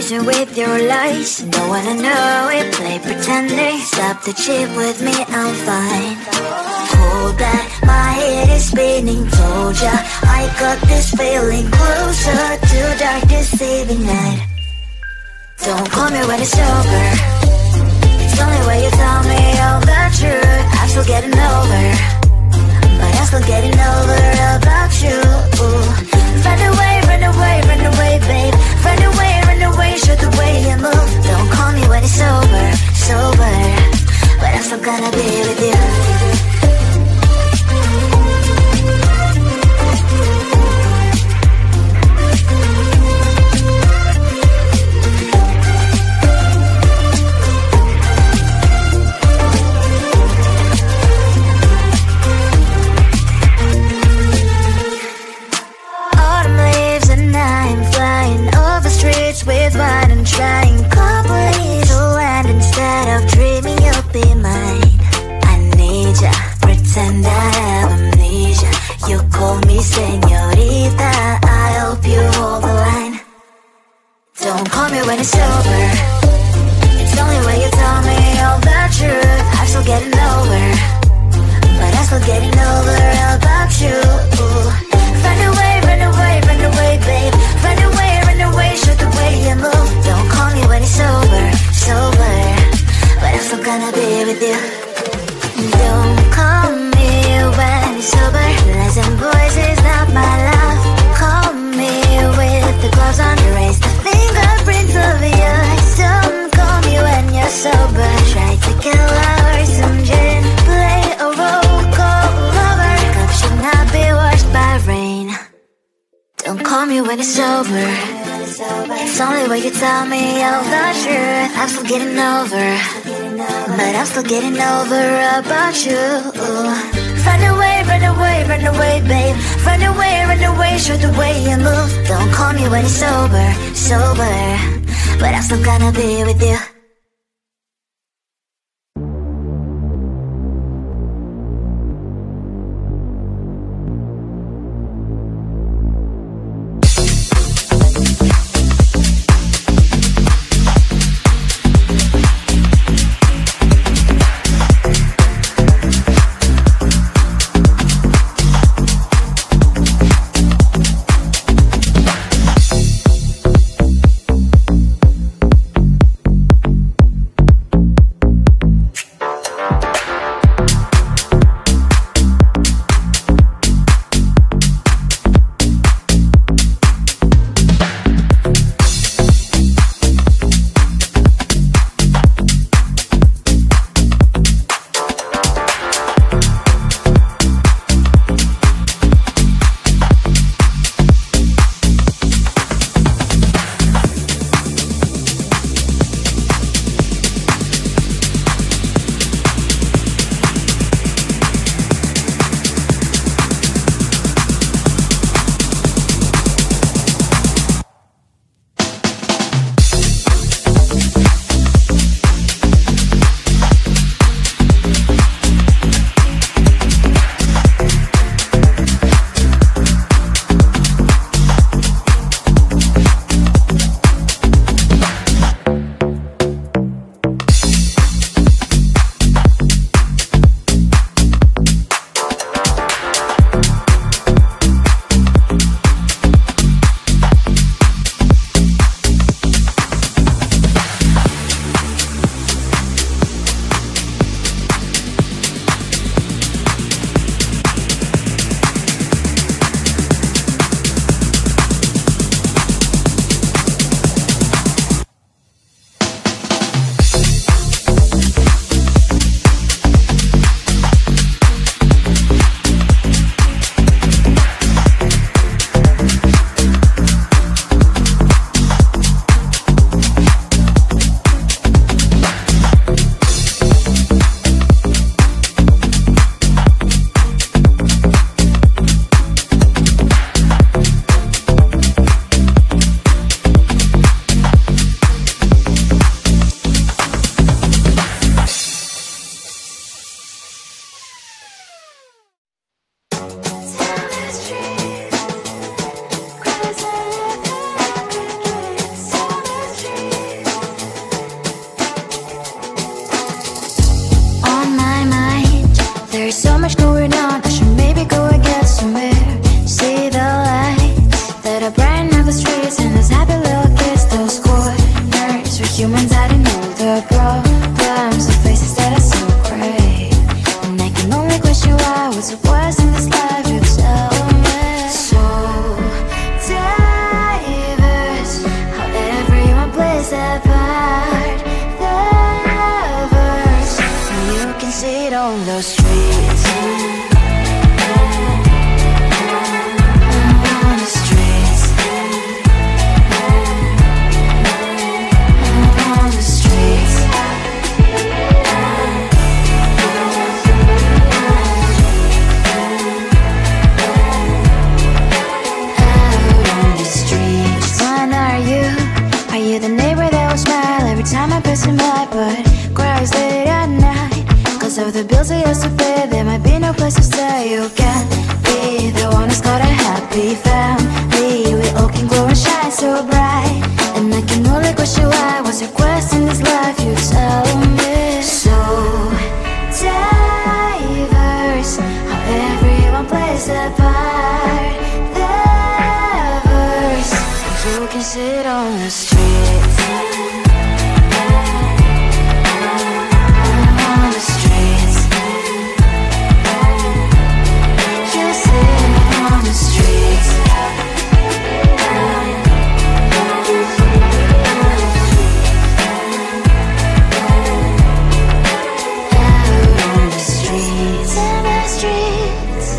poison with your lies. Don't wanna know it, play pretending. Stop the cheat with me, I'm fine. Hold that, my head is spinning. Told ya, I got this feeling. Closer to dark deceiving night. Don't call me when it's over. It's only when you tell me all the truth. I'm still getting over, but I'm still getting over about you. Run away, run away, run away, babe. Run away, show the way you move. Don't call me when it's over, sober, but I'm still gonna be with you. With wine and trying company to land instead of dreaming you'll be mine. I need ya, pretend I have amnesia. You call me señorita, I hope you hold the line. Don't call me when it's over. It's only when you tell me all the truth. I'm still getting over, but I'm still getting over about you. Run away, run away, run away, babe. Run away, show the way you move. Don't call me when it's over, sober, but I'm still gonna be with you. Don't call me when it's sober. Listen, boys, is not my love. Call me with the gloves on. Erase the fingerprints of your eyes. Don't call me when you're sober. Try to kill our some gin. Play a role called lover. Cup should not be washed by rain. Don't call me when it's over. It's only when you tell me all the truth. I'm still getting over, but I'm still getting over about you. Run away, run away, run away, babe. Run away, show the way you move. Don't call me when it's sober, sober, but I'm still gonna be with you. There's so much going on, I should maybe go and get some air. See the lights that are brighten up the streets, and those happy little kids, those corners where humans hiding all the problems, the faces that are so great. And I can only question why, what's the worst in this life, you tell me. So diverse, how everyone plays their part. The verse, you can see it on those streets. On the streets. On the streets. Are you the neighbor that will smile every time I pass him by, but cries late at night? Cause of the bills I used to pay, there might be no place to stay. You can be the one who's got a happy family. We all can glow and shine so bright. And I can only question why, what's your quest in this life, you tell me. So diverse, how everyone plays their part. The verse, you can sit on the streets. On the streets. You sit on the streets. Out on the streets. In the streets.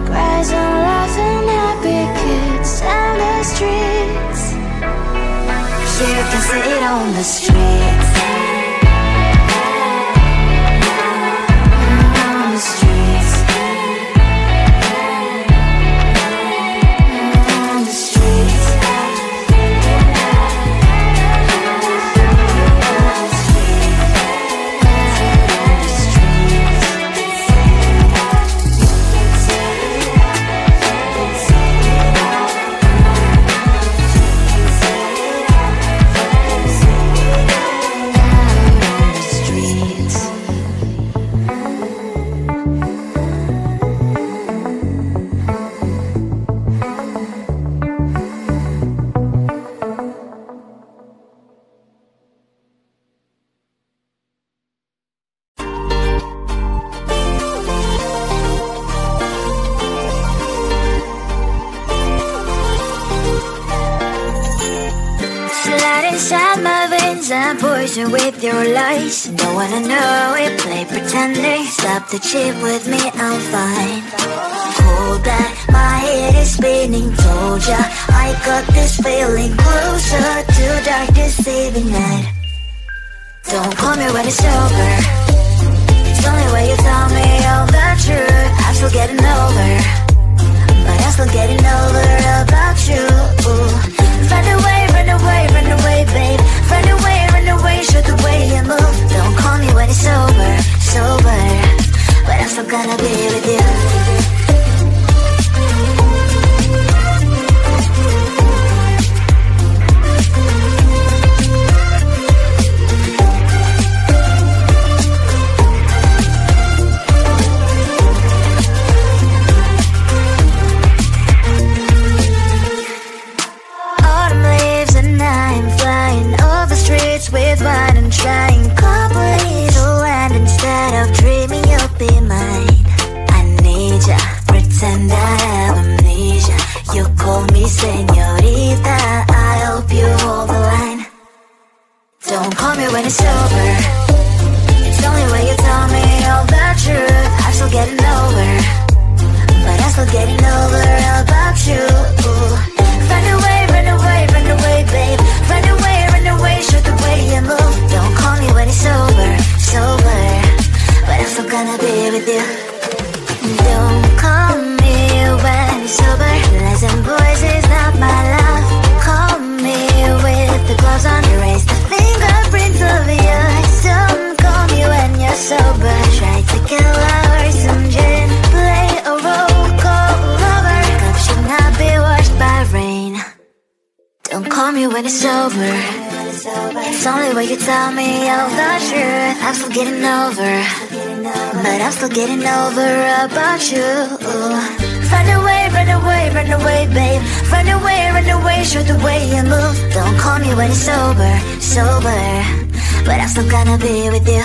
Cries and laughing happy kids. On the streets. You can sit on the streets. On the streets. On the streets. Inside my veins and poison with your lies. Don't wanna know it, play pretending. Stop the cheat with me, I'm fine. Hold that, my head is spinning. Told ya, I got this feeling. Closer to dark deceiving night. Don't call me when it's over. It's only when you tell me all the truth. I'm still getting over, but I'm still getting over about you. Run away, run away, run away, babe. Run away, show the way you move. Don't call me when it's sober, but I'm still gonna be with you. With wine and trying complete land instead of dreaming you'll be mine. I need ya, pretend I have amnesia. You call me señorita, I hope you hold the line. Don't call me when it's over. It's only when you tell me all the truth. I'm still getting over, but I'm still getting over about you. Run away, run away, run away, babe. Run away, show the way you move. Don't call me when it's sober, but I'm still gonna be with you. Don't call me when it's sober. Lies and boys is not my love. Call me with the gloves on. Erase the fingerprints of your eyes. Don't call me when you're sober. Try to kill hours, some gin, play a role, call lover. Cup should not be washed by rain. Don't call me when it's over. It's only way you tell me all the truth. I'm still getting over, but I'm still getting over about you. Run away, run away, run away, babe. Run away, show the way you move. Don't call me when it's sober, sober, but I'm still gonna be with you.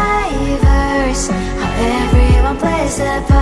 Diverse, how everyone plays their part.